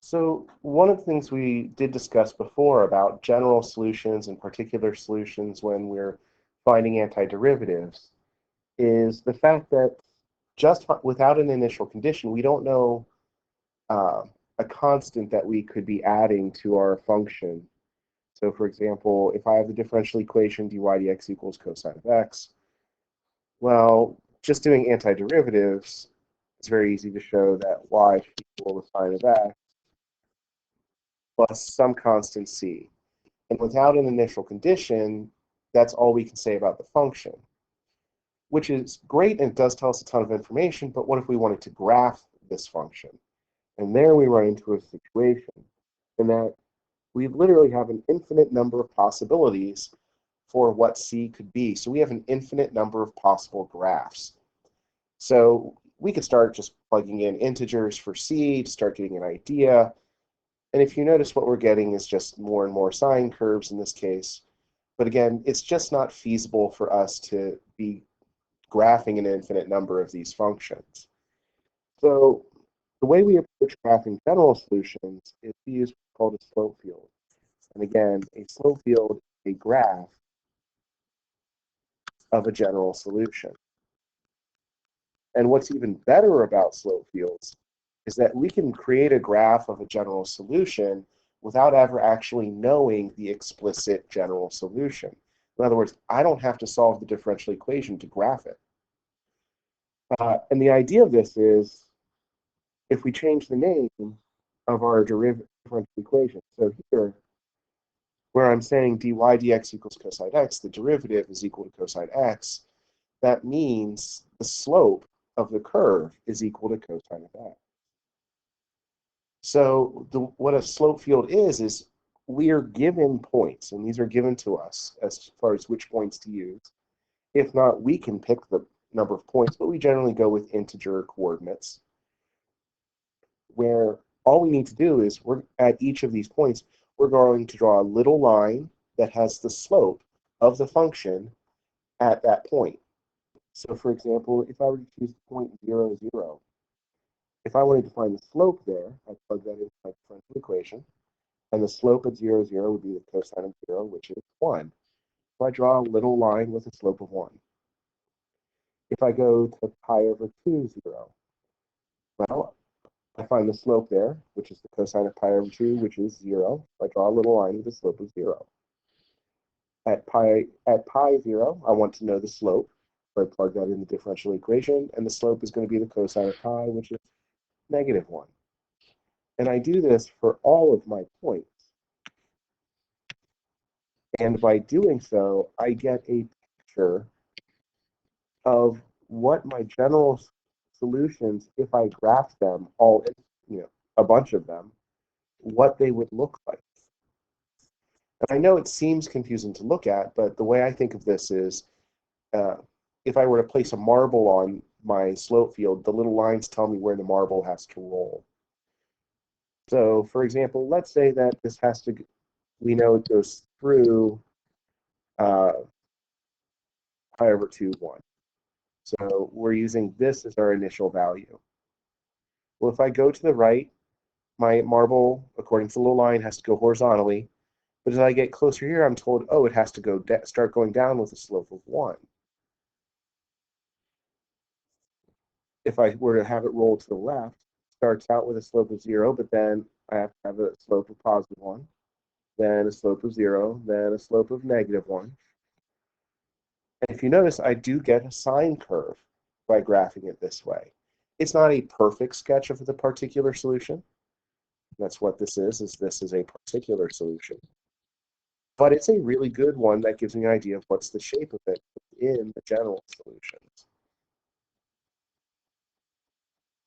So one of the things we did discuss before about general solutions and particular solutions when we're finding antiderivatives is the fact that just without an initial condition, we don't know uh, a constant that we could be adding to our function. So for example, if I have the differential equation dy dx equals cosine of x, well, just doing antiderivatives, it's very easy to show that y should equal the sine of x plus some constant c. And without an initial condition, that's all we can say about the function, which is great and it does tell us a ton of information, but what if we wanted to graph this function? And there we run into a situation in that we literally have an infinite number of possibilities for what C could be. So we have an infinite number of possible graphs. So we could start just plugging in integers for C to start getting an idea. And if you notice, what we're getting is just more and more sine curves in this case. But again, it's just not feasible for us to be graphing an infinite number of these functions. So the way we approach graphing general solutions is to use what's called a slope field. And again, a slope field is a graph of a general solution. And what's even better about slope fields is that we can create a graph of a general solution without ever actually knowing the explicit general solution. In other words, I don't have to solve the differential equation to graph it. And the idea of this is if we change the name of our differential equation. So here, where I'm saying dy dx equals cosine x, the derivative is equal to cosine x, that means the slope of the curve is equal to cosine of x. So what a slope field is we are given points, and these are given to us as far as which points to use. If not, we can pick the number of points, but we generally go with integer coordinates, where all we need to do is we're at each of these points, we're going to draw a little line that has the slope of the function at that point. So for example, if I were to choose point 0, 0, if I wanted to find the slope there, I'd plug that into my differential equation, and the slope at 0, 0 would be the cosine of 0, which is 1. So I draw a little line with a slope of 1. If I go to pi over 2, 0, well, I find the slope there, which is the cosine of pi over 2, which is 0. I draw a little line with a slope of 0. At pi 0, I want to know the slope. So I plug that in the differential equation, and the slope is going to be the cosine of pi, which is -1. And I do this for all of my points. And by doing so, I get a picture of what my general solutions, if I graph them all, a bunch of them, what they would look like. And I know it seems confusing to look at, but the way I think of this is if I were to place a marble on my slope field, the little lines tell me where the marble has to roll. So for example, let's say that this has to, we know it goes through pi over 2, 1. So we're using this as our initial value. Well, if I go to the right, my marble, according to the little line, has to go horizontally. But as I get closer here, I'm told, oh, it has to go start going down with a slope of 1. If I were to have it roll to the left, it starts out with a slope of 0, but then I have to have a slope of +1, then a slope of 0, then a slope of -1. And if you notice, I do get a sine curve by graphing it this way. It's not a perfect sketch of the particular solution. That's what this is this is a particular solution. But it's a really good one that gives me an idea of what's the shape of it in the general solutions.